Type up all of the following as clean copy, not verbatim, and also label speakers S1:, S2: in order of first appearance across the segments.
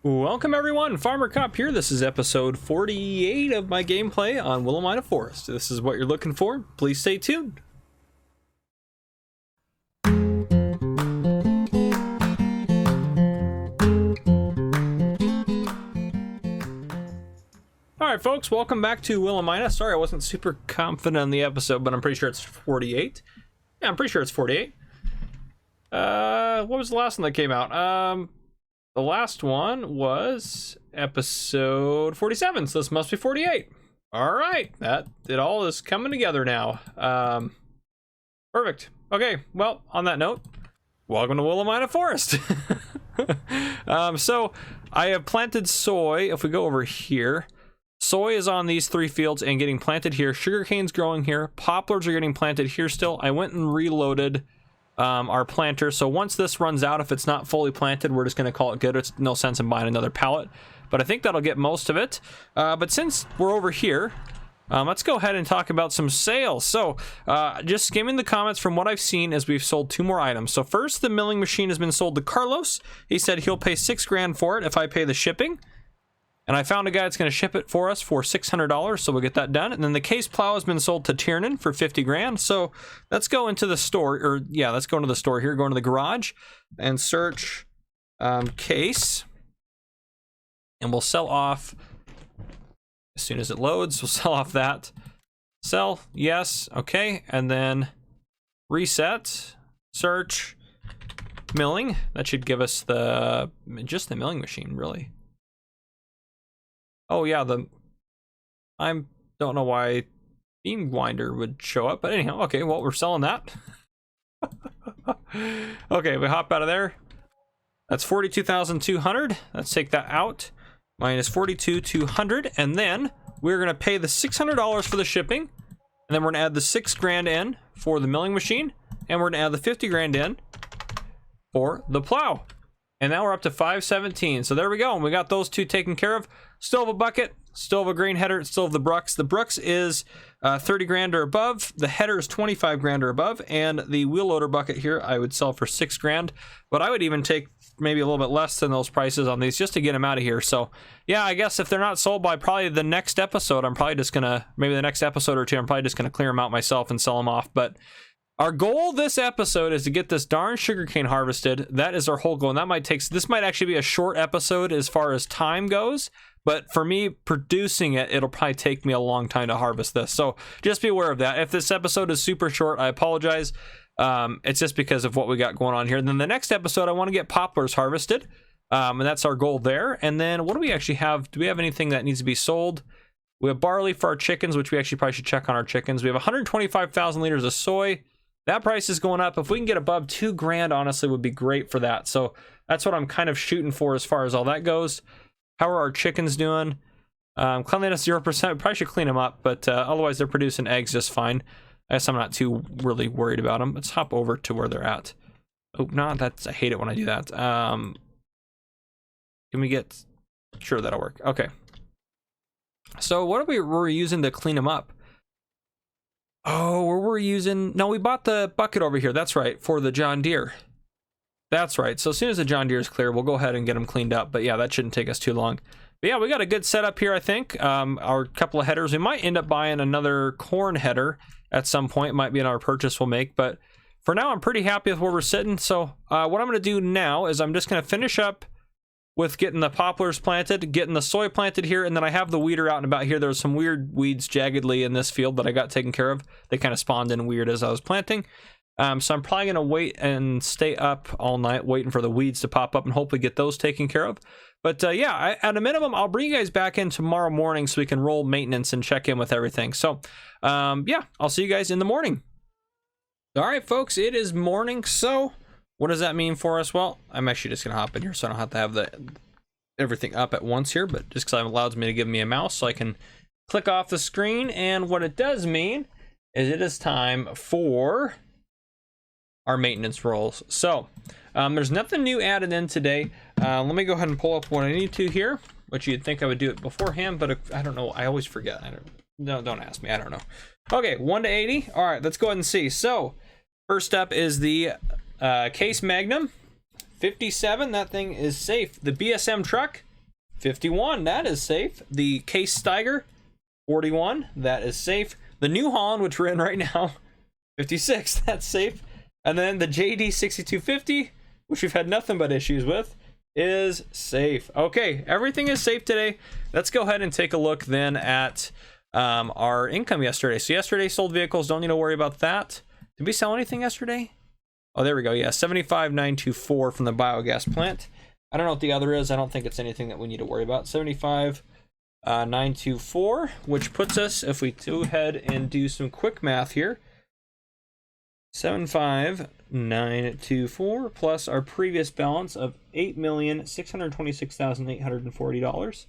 S1: Welcome everyone, Farmer Cop here. This is episode 48 of my gameplay on Willamina Forest. This is what you're looking for. Please stay tuned. Alright folks, welcome back to Willamina. Sorry I wasn't super confident in the episode, but I'm pretty sure it's 48. Yeah, I'm pretty sure it's 48. What was the last one that came out? The last one was episode 47, so this must be 48. All right, it all is coming together now. Perfect. Okay, well, on that note, welcome to Willamina Forest. So I have planted soy. If we go over here, soy is on these three fields and getting planted here. Sugarcane's growing here. Poplars are getting planted here still. I went and reloaded our planter, so once this runs out, if it's not fully planted, we're just going to call it good. It's no sense in buying another pallet, but I think that'll get most of it. But since we're over here, let's go ahead and talk about some sales. So just skimming the comments, from what I've seen is we've sold two more items. So first, the milling machine has been sold to Carlos. He said he'll pay $6 grand for it if I pay the shipping. And I found a guy that's going to ship it for us for $600, so we'll get that done. And then the case plow has been sold to Tiernan for 50 grand. So let's go into the store, or yeah, let's go into the store here, go into the garage and search case. And we'll sell off, as soon as it loads, we'll sell off that. Sell, yes, okay. And then reset, search, milling. That should give us just the milling machine, really. Oh yeah, I don't know why beam grinder would show up, but anyhow, okay, well, we're selling that. Okay, we hop out of there. That's 42,200. Let's take that out. Minus 42,200, and then we're gonna pay the $600 for the shipping, and then we're gonna add the $6 grand in for the milling machine, and we're gonna add the 50 grand in for the plow. And now we're up to 517. So there we go. And we got those two taken care of. Still have a bucket, still have a grain header, still have the Brooks. The Brooks is 30 grand or above. The header is 25 grand or above. And the wheel loader bucket here, I would sell for 6 grand. But I would even take maybe a little bit less than those prices on these just to get them out of here. So yeah, I guess if they're not sold by probably the next episode, I'm probably just gonna, maybe the next episode or two, I'm probably just gonna clear them out myself and sell them off. But our goal this episode is to get this darn sugarcane harvested. That is our whole goal, and that might take, this might actually be a short episode as far as time goes, but for me producing it, it'll probably take me a long time to harvest this. So just be aware of that. If this episode is super short, I apologize. It's just because of what we got going on here. And then the next episode, I want to get poplars harvested, and that's our goal there. And then what do we actually have? Do we have anything that needs to be sold? We have barley for our chickens, which we actually probably should check on our chickens. We have 125,000 liters of soy. That price is going up. If we can get above 2 grand, honestly, would be great for that. So that's what I'm kind of shooting for as far as all that goes. How are our chickens doing? Cleanliness 0%. Probably should clean them up, but otherwise they're producing eggs just fine. I guess I'm not too really worried about them. Let's hop over to where they're at. Oh, no, that's, I hate it when I do that. Can we get, sure, that'll work. Okay. So what are we're using to clean them up? Oh, we're using, no, we bought the bucket over here. That's right, for the John Deere. That's right. So as soon as the John Deere is clear, we'll go ahead and get them cleaned up. But yeah, that shouldn't take us too long. But yeah, we got a good setup here, I think. Our couple of headers. We might end up buying another corn header at some point. It might be in our purchase we'll make. But for now, I'm pretty happy with where we're sitting. So what I'm going to do now is I'm just going to finish up with getting the poplars planted, getting the soy planted here, and then I have the weeder out and about here. There's some weird weeds jaggedly in this field that I got taken care of. They kind of spawned in weird as I was planting. So I'm probably going to wait and stay up all night waiting for the weeds to pop up and hopefully get those taken care of. But yeah, at a minimum, I'll bring you guys back in tomorrow morning so we can roll maintenance and check in with everything. So yeah, I'll see you guys in the morning. All right, folks, it is morning. So what does that mean for us? Well, I'm actually just going to hop in here so I don't have to have everything up at once here, but just because it allows me to give me a mouse so I can click off the screen. And what it does mean is it is time for our maintenance rolls. So there's nothing new added in today. Let me go ahead and pull up what I need to here, which you'd think I would do it beforehand, but I don't know. I always forget. Don't ask me. I don't know. Okay, 1 to 80. All right, let's go ahead and see. So first up is the Case Magnum 57. That thing is safe. The BSM truck 51, that is safe. The Case Steiger, 41, that is safe. The New Holland, which we're in right now, 56, that's safe. And then the JD 6250, which we've had nothing but issues with, is safe. Okay, everything is safe today. Let's go ahead and take a look then at our income yesterday. So yesterday, sold vehicles, don't need to worry about that. Did we sell anything yesterday? Oh, there we go. Yeah, 75,924 from the biogas plant. I don't know what the other is. I don't think it's anything that we need to worry about. 75,924, which puts us, if we go ahead and do some quick math here, 75,924 plus our previous balance of $8,626,840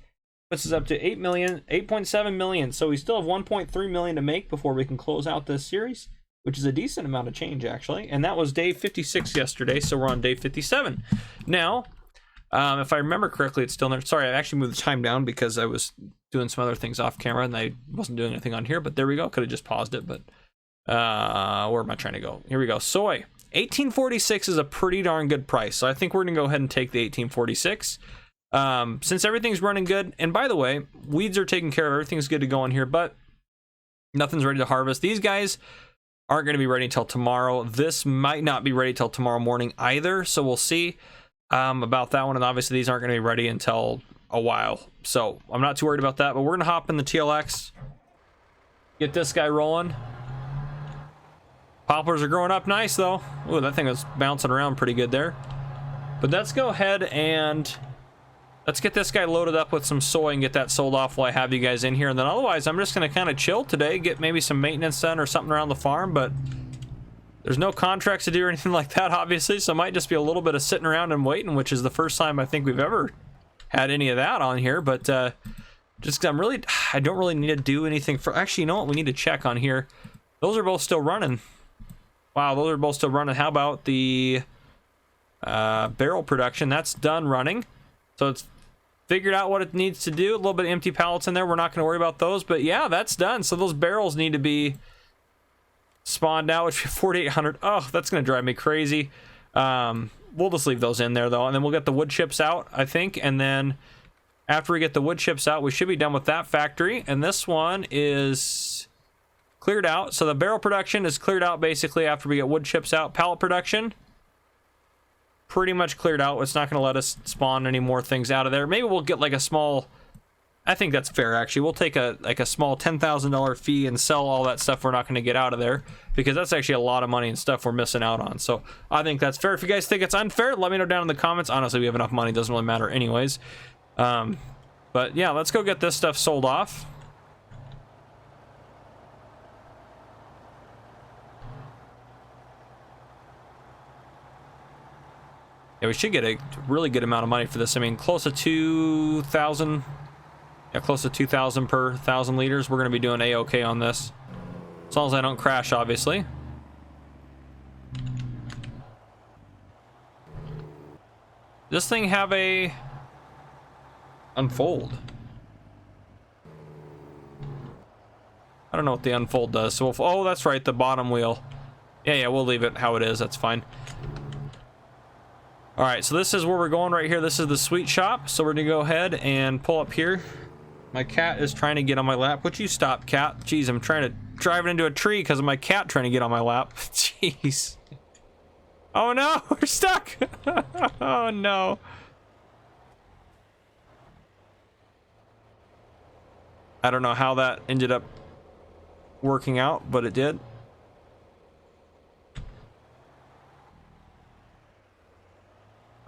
S1: puts us up to $8.7 million. So we still have $1.3 million to make before we can close out this series, which is a decent amount of change actually. And that was day 56 yesterday, so we're on day 57 now. If I remember correctly, it's still there. Sorry, I actually moved the time down because I was doing some other things off camera and I wasn't doing anything on here, but there we go. Could have just paused it, but where am I trying to go? Here we go. Soy, 1846 is a pretty darn good price. So I think we're gonna go ahead and take the 1846. Since everything's running good, and by the way, weeds are taken care of, everything's good to go in here, but nothing's ready to harvest. These guys aren't gonna be ready until tomorrow. This might not be ready till tomorrow morning either, so we'll see about that one. And obviously these aren't going to be ready until a while, so I'm not too worried about that. But we're going to hop in the TLX, get this guy rolling. Poplars are growing up nice though. Ooh, that thing was bouncing around pretty good there. But let's go ahead and let's get this guy loaded up with some soy and get that sold off while I have you guys in here. And then otherwise I'm just going to kind of chill today, get maybe some maintenance done or something around the farm, but there's no contracts to do or anything like that, obviously, so it might just be a little bit of sitting around and waiting, which is the first time I think we've ever had any of that on here. But just I don't really need to do anything for. Actually, you know what? We need to check on here. Those are both still running. Wow, those are both still running. How about the barrel production? That's done running, so it's figured out what it needs to do. A little bit of empty pallets in there. We're not going to worry about those, but yeah, that's done. So those barrels need to be spawned out, which 4,800. Oh, that's gonna drive me crazy. We'll just leave those in there though, and then we'll get the wood chips out, I think, and then after we get the wood chips out, we should be done with that factory. And this one is cleared out, so the barrel production is cleared out basically after we get wood chips out. Pallet production pretty much cleared out. It's not gonna let us spawn any more things out of there. Maybe we'll get like a small, I think that's fair actually. We'll take a small $10,000 fee and sell all that stuff we're not going to get out of there, because that's actually a lot of money and stuff we're missing out on. So I think that's fair. If you guys think it's unfair, let me know down in the comments. Honestly, we have enough money, doesn't really matter anyways. But yeah, let's go get this stuff sold off. Yeah, we should get a really good amount of money for this. I mean, close to 2,000. Yeah, close to 2,000 per 1,000 liters. We're going to be doing A-OK on this. As long as I don't crash, obviously. This thing have a unfold? I don't know what the unfold does. So oh, that's right, the bottom wheel. Yeah, we'll leave it how it is. That's fine. All right, so this is where we're going right here. This is the sweet shop. So we're going to go ahead and pull up here. My cat is trying to get on my lap. Would you stop, cat? Jeez, I'm trying to drive it into a tree because of my cat trying to get on my lap. Jeez. Oh no, we're stuck. Oh no. I don't know how that ended up working out, but it did.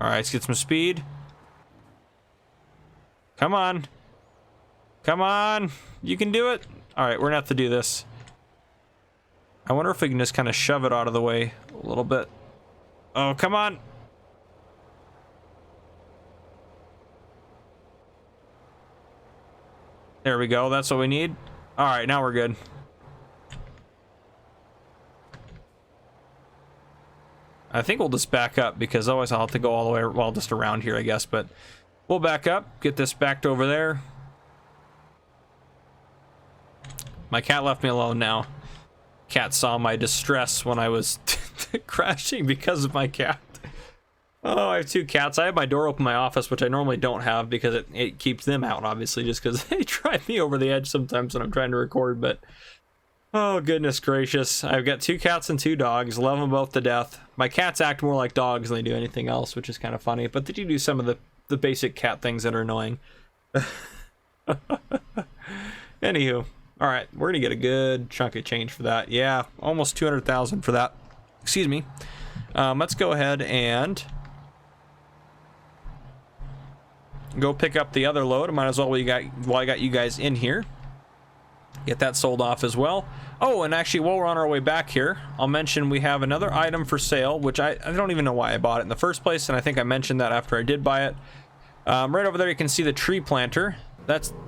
S1: All right, let's get some speed. Come on. Come on, you can do it. All right, we're gonna have to do this. I wonder if we can just kind of shove it out of the way a little bit. Oh, come on. There we go, that's what we need. All right, now we're good. I think we'll just back up because otherwise I'll have to go all the way, well, just around here, I guess, but we'll back up, get this backed over there. My cat left me alone now. Cat saw my distress when I was crashing because of my cat. Oh, I have two cats. I have my door open in my office, which I normally don't have because it keeps them out, obviously, just because they drive me over the edge sometimes when I'm trying to record. But oh, goodness gracious. I've got two cats and two dogs. Love them both to death. My cats act more like dogs than they do anything else, which is kind of funny. But they do some of the basic cat things that are annoying. Anywho, all right, we're going to get a good chunk of change for that. Yeah, almost 200,000 for that. Excuse me. Let's go ahead and go pick up the other load. I might as well while I got you guys in here. Get that sold off as well. Oh, and actually, while we're on our way back here, I'll mention we have another item for sale, which I don't even know why I bought it in the first place, and I think I mentioned that after I did buy it. Right over there, you can see the tree planter.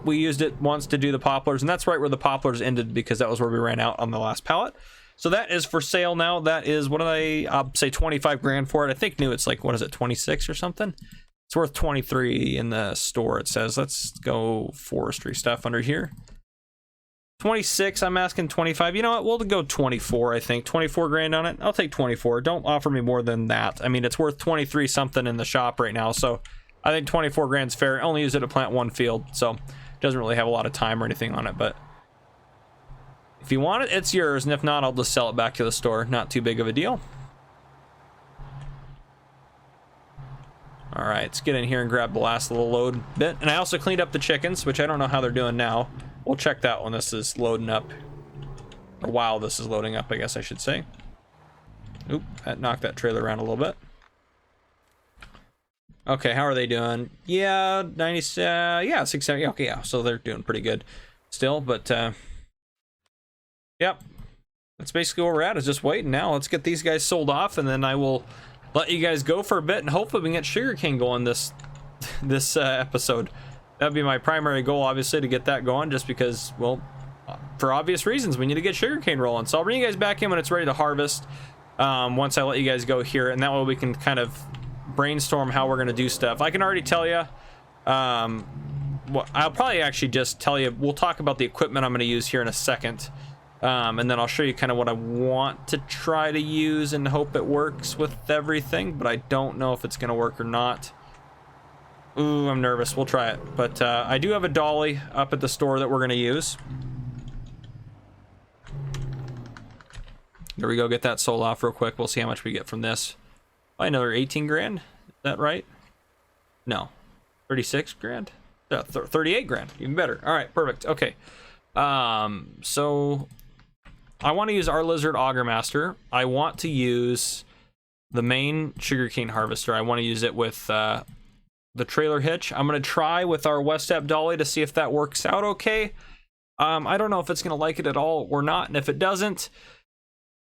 S1: We used it once to do the poplars, and that's right where the poplars ended because that was where we ran out on the last pallet. So that is for sale now. That is, I'll say 25 grand for it. I think new it's like, what is it, 26 or something? It's worth 23 in the store, it says. Let's go forestry stuff under here. 26, I'm asking 25. You know what, we'll go 24, I think. 24 grand on it. I'll take 24. Don't offer me more than that. I mean, it's worth 23 something in the shop right now, so I think 24 grand's fair. I only use it to plant one field, so it doesn't really have a lot of time or anything on it, but if you want it, it's yours, and if not, I'll just sell it back to the store. Not too big of a deal. All right, let's get in here and grab the last little load bit. And I also cleaned up the chickens, which I don't know how they're doing now. We'll check that when this is loading up, or while this is loading up, I guess I should say. Oop, that knocked that trailer around a little bit. Okay, how are they doing? Yeah, 90, yeah, 670, okay, yeah, so they're doing pretty good still, but, yep, that's basically where we're at, is just waiting now. Let's get these guys sold off, and then I will let you guys go for a bit, and hopefully we can get sugarcane going this episode. That'd be my primary goal, obviously, to get that going, just because, well, for obvious reasons, we need to get sugarcane rolling. So I'll bring you guys back in when it's ready to harvest, once I let you guys go here, and that way we can kind of brainstorm how we're going to do stuff. I can already tell you, well, I'll probably actually just tell you, we'll talk about the equipment I'm going to use here in a second, and then I'll show you kind of what I want to try to use and hope it works with everything, but I don't know if it's going to work or not. Ooh, I'm nervous. We'll try it. But I do have a dolly up at the store that we're going to use. Here we go. Get that sold off real quick. We'll see how much we get from this. Probably another 18 grand. Is that right? No. 36 grand? 38 grand. Even better. All right. Perfect. Okay. So I want to use our Lizard Auger Master. I want to use the main Sugarcane Harvester. I want to use it with the trailer hitch. I'm going to try with our West Step dolly to see if that works out okay. I don't know if it's going to like it at all or not, and if it doesn't,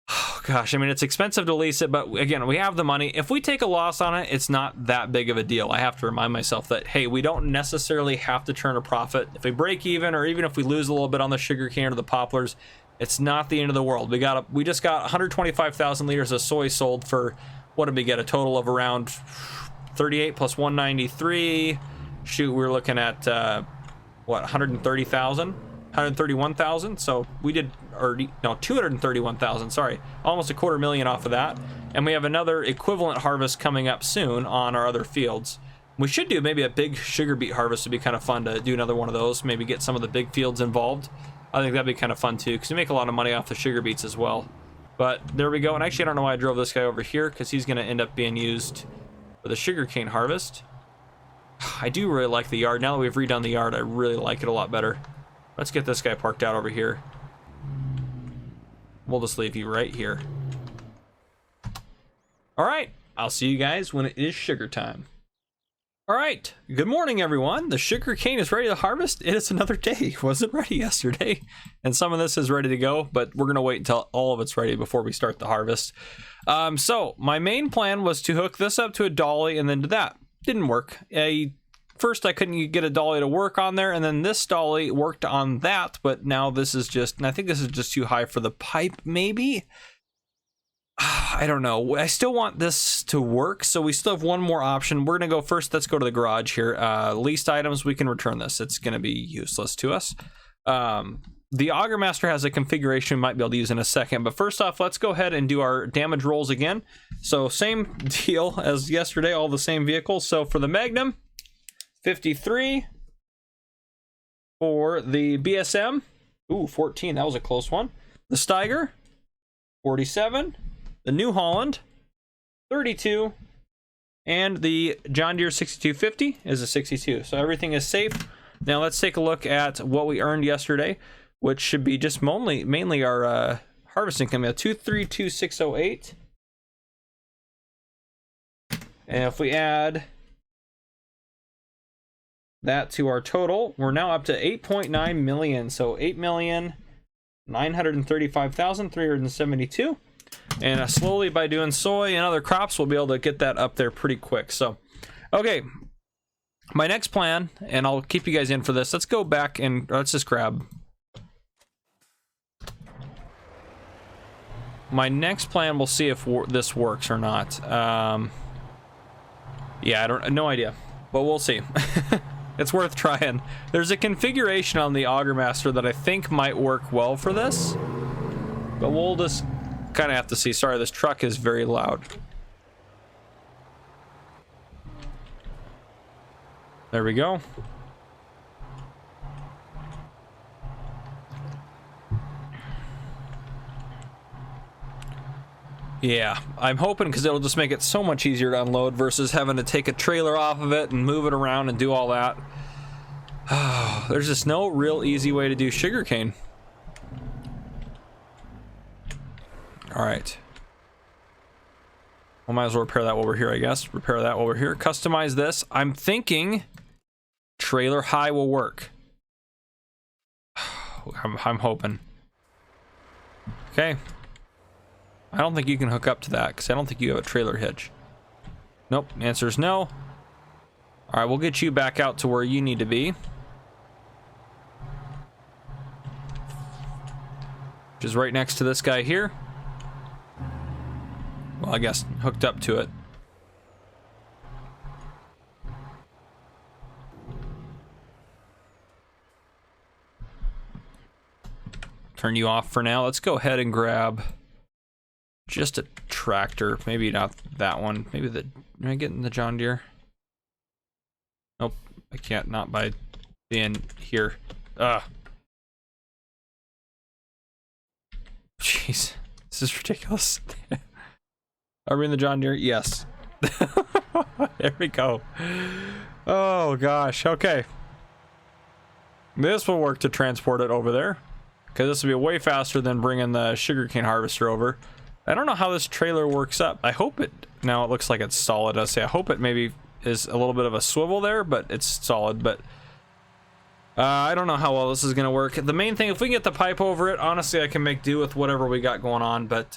S1: oh gosh, I mean, it's expensive to lease it, but again, we have the money. If we take a loss on it, it's not that big of a deal. I have to remind myself that, hey, we don't necessarily have to turn a profit. If we break even, or even if we lose a little bit on the sugarcane or the poplars, it's not the end of the world. We just got 125,000 liters of soy sold for, what did we get, a total of around 38 plus 193. Shoot, we were looking at what, 130,000, 131,000. So we did, or no, 231,000. Sorry, almost $250,000 off of that. And we have another equivalent harvest coming up soon on our other fields. We should do maybe a big sugar beet harvest. Would be kind of fun to do another one of those. Maybe get some of the big fields involved. I think that'd be kind of fun too, because we make a lot of money off the sugar beets as well. But there we go. And actually, I don't know why I drove this guy over here, because he's going to end up being used for the sugarcane harvest. I do really like the yard. Now that we've redone the yard, I really like it a lot better. Let's get this guy parked out over here. We'll just leave you right here. All right, I'll see you guys when it is sugar time. All right, good morning, everyone. The sugarcane is ready to harvest. It is another day. It wasn't ready yesterday, and some of this is ready to go, but we're gonna wait until all of it's ready before we start the harvest. So my main plan was to hook this up to a dolly and then to that. Didn't work. First, I couldn't get a dolly to work on there, and then this dolly worked on that, but now this is just, and I think this is just too high for the pipe, maybe? I don't know. I still want this to work, so we still have one more option. We're going to go first. Let's go to the garage here. Leased items, we can return this. It's going to be useless to us. the Auger Master has a configuration we might be able to use in a second, but first off, let's go ahead and do our damage rolls again. So same deal as yesterday, all the same vehicles. So for the Magnum, 53. For the BSM, ooh, 14, that was a close one. The Steiger, 47. The New Holland, 32. And the John Deere 6250 is a 62. So everything is safe. Now let's take a look at what we earned yesterday, which should be just mainly our harvesting coming out, 232,608. And if we add that to our total, we're now up to 8.9 million. So 8,935,372. And slowly, by doing soy and other crops, we'll be able to get that up there pretty quick. So, okay, my next plan, and I'll keep you guys in for this. Let's go back and let's just grab. My next plan, we'll see if this works or not. Yeah, no idea, but we'll see. It's worth trying. There's a configuration on the Auger Master that I think might work well for this, but we'll just kind of have to see. Sorry, this truck is very loud. There we go. Yeah, I'm hoping, because it'll just make it so much easier to unload versus having to take a trailer off of it and move it around and do all that. There's just no real easy way to do sugarcane. All right. We might as well repair that while we're here, I guess. Repair that while we're here. Customize this. I'm thinking trailer high will work. I'm hoping. Okay. I don't think you can hook up to that because I don't think you have a trailer hitch. Nope, answer is no. All right, we'll get you back out to where you need to be. Which is right next to this guy here. Well, I guess hooked up to it. Turn you off for now. Let's go ahead and grab just a tractor. Maybe not that one. Maybe the... Am I getting the John Deere? Nope. I can't. Not by being here. Ugh. Jeez. This is ridiculous. Are we in the John Deere? Yes. There we go. Oh, gosh. Okay. This will work to transport it over there, because this will be way faster than bringing the Sugarcane Harvester over. I don't know how this trailer works up. I hope it... Now it looks like it's solid. I say I hope it maybe is a little bit of a swivel there, but it's solid. But I don't know how well this is going to work. The main thing, if we can get the pipe over it, honestly, I can make do with whatever we got going on. But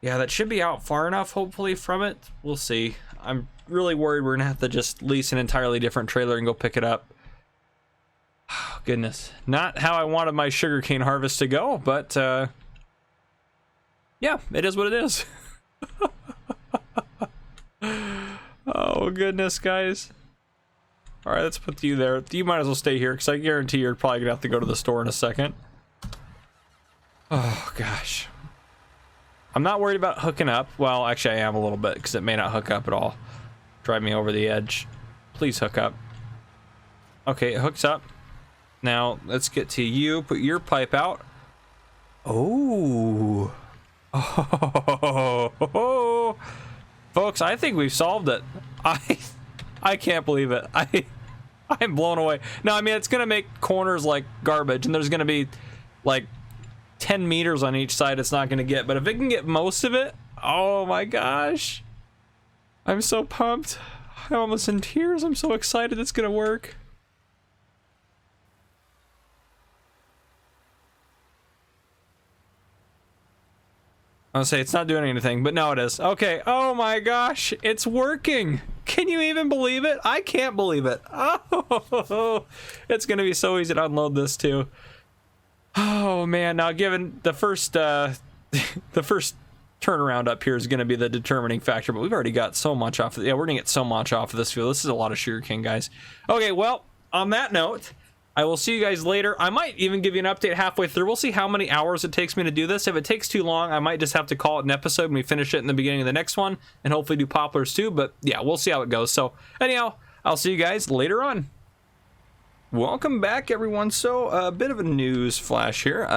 S1: yeah, that should be out far enough, hopefully, from it. We'll see. I'm really worried we're going to have to just lease an entirely different trailer and go pick it up. Oh, goodness. Not how I wanted my sugarcane harvest to go, but yeah, it is what it is. Oh, goodness, guys. All right, let's put you there. You might as well stay here, because I guarantee you're probably going to have to go to the store in a second. Oh, gosh. I'm not worried about hooking up. Well, actually, I am a little bit, because it may not hook up at all. Drive me over the edge. Please hook up. Okay, it hooks up. Now, let's get to you. Put your pipe out. Oh. Oh. Folks, I think we've solved it. I can't believe it. I'm blown away. No, I mean, it's gonna make corners like garbage, and there's gonna be like 10 meters on each side it's not gonna get, but if it can get most of it, oh my gosh. I'm so pumped. I'm almost in tears. I'm so excited it's gonna work. I'll say it's not doing anything, but no, it is. Okay. Oh my gosh, it's working. Can you even believe it? I can't believe it. Oh, it's gonna be so easy to unload this too. Oh man, now given the first the first turnaround up here is gonna be the determining factor, but we've already got so much off of, yeah, we're gonna get so much off of this field. This is a lot of sugarcane, guys. Okay, well, on that note, I will see you guys later. I might even give you an update halfway through. We'll see how many hours it takes me to do this. If it takes too long, I might just have to call it an episode and we finish it in the beginning of the next one, and hopefully do poplars too. But yeah, we'll see how it goes. So anyhow, I'll see you guys later on. Welcome back, everyone. So a bit of a news flash here.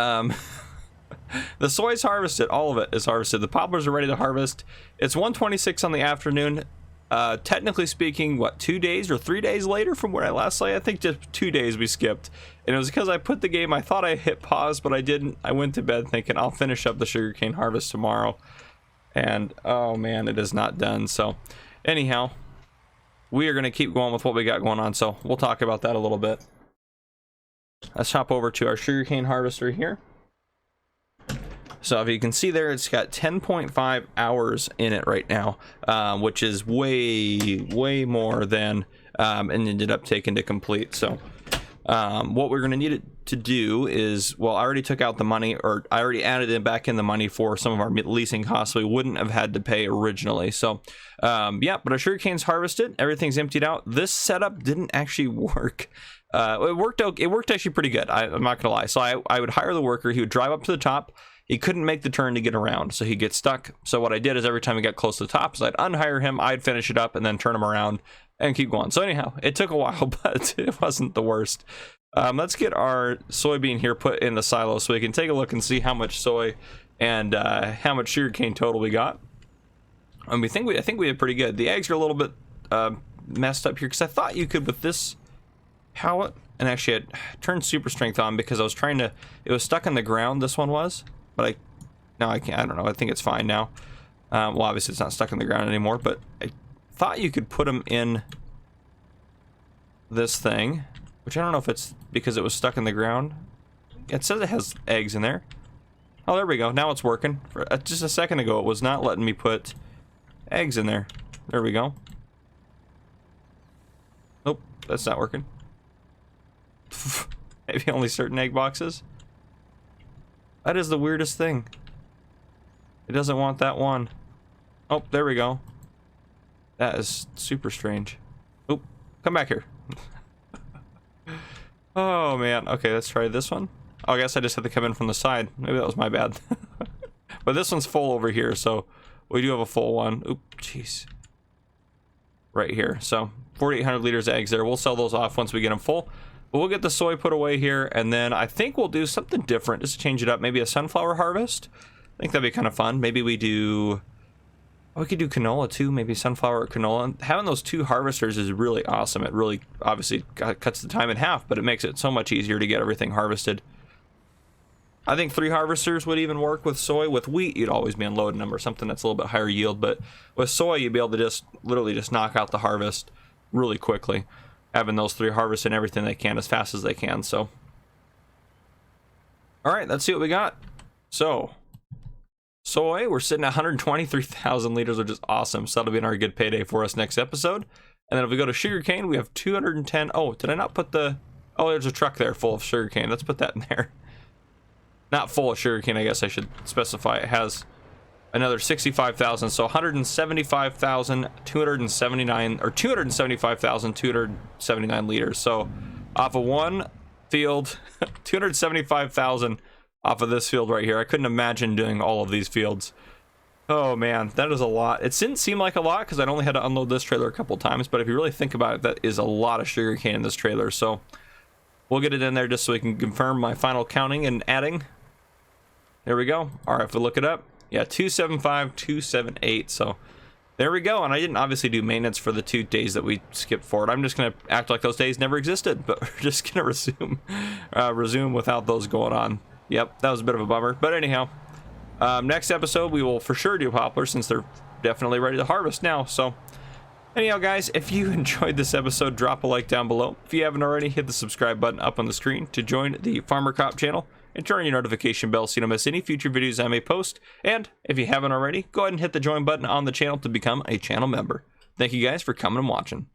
S1: The soy's harvested. All of it is harvested. The poplars are ready to harvest. It's 1:26 on the afternoon. Technically speaking, what, 2 days or 3 days later from where I last played? I think just 2 days we skipped. And it was because I put the game, I thought I hit pause, but I didn't. I went to bed thinking I'll finish up the sugarcane harvest tomorrow. And, oh man, it is not done. So, anyhow, we are going to keep going with what we got going on. So, we'll talk about that a little bit. Let's hop over to our sugarcane harvester here. So if you can see there, it's got 10.5 hours in it right now, which is way more than it ended up taking to complete. So what we're going to need it to do is, well, I already took out the money, or I already added it back in the money for some of our leasing costs we wouldn't have had to pay originally. So yeah, but our sugarcane's harvested, everything's emptied out. This setup didn't actually work. It worked actually pretty good. I'm not gonna lie. So I would hire the worker. He would drive up to the top. He couldn't make the turn to get around, so he'd get stuck. So what I did is every time he got close to the top, is I'd unhire him, I'd finish it up, and then turn him around and keep going. So anyhow, it took a while, but it wasn't the worst. Let's get our soybean here put in the silo so we can take a look and see how much soy and how much sugarcane total we got. And I think we did pretty good. The eggs are a little bit messed up here because I thought you could with this pallet, and actually I turned super strength on because I was trying to, it was stuck in the ground, this one was, but now I can't, I don't know, I think it's fine now. Well, obviously it's not stuck in the ground anymore, but I thought you could put them in this thing, which I don't know if it's because it was stuck in the ground. It says it has eggs in there. Oh, there we go, now it's working. For just a second ago it was not letting me put eggs in there. There we go. Nope, that's not working. Maybe only certain egg boxes. That is the weirdest thing. It doesn't want that one. Oh, there we go. That is super strange. Oh, come back here. Oh man. Okay, let's try this one. Oh, I guess I just had to come in from the side. Maybe that was my bad. But this one's full over here, so we do have a full one. Oop, jeez. Right here. So 4,800 liters of eggs there. We'll sell those off once we get them full. But we'll get the soy put away here, and then I think we'll do something different just to change it up. Maybe a sunflower harvest. I think that'd be kind of fun. Maybe we do, oh, we could do canola too. Maybe sunflower or canola. And having those two harvesters is really awesome. It really obviously cuts the time in half, but it makes it so much easier to get everything harvested. I think 3 harvesters would even work with soy. With wheat, you'd always be unloading them or something that's a little bit higher yield. But with soy, you'd be able to just literally just knock out the harvest really quickly, having those 3 harvesting everything they can as fast as they can. So, all right, let's see what we got. So, soy, we're sitting at 123,000 liters, which is awesome. So that'll be another good payday for us next episode. And then if we go to sugarcane, we have 210. Oh, did I not put the, oh, there's a truck there full of sugarcane. Let's put that in there. Not full of sugarcane, I guess I should specify. It has another 65,000, so 175,279, or 275,279 liters. So off of one field, 275,000 off of this field right here. I couldn't imagine doing all of these fields. Oh man, that is a lot. It didn't seem like a lot because I'd only had to unload this trailer a couple times, but if you really think about it, that is a lot of sugarcane in this trailer. So we'll get it in there just so we can confirm my final counting and adding. There we go. All right, if we look it up, yeah, 275, 278. So there we go. And I didn't obviously do maintenance for the 2 days that we skipped forward. I'm just gonna act like those days never existed, but we're just gonna resume without those going on. Yep, that was a bit of a bummer, but anyhow, next episode we will for sure do poplars since they're definitely ready to harvest now. So anyhow, guys, if you enjoyed this episode, drop a like down below. If you haven't already, hit the subscribe button up on the screen to join the Farmer Cop channel and turn on your notification bell so you don't miss any future videos I may post. And if you haven't already, go ahead and hit the join button on the channel to become a channel member. Thank you guys for coming and watching.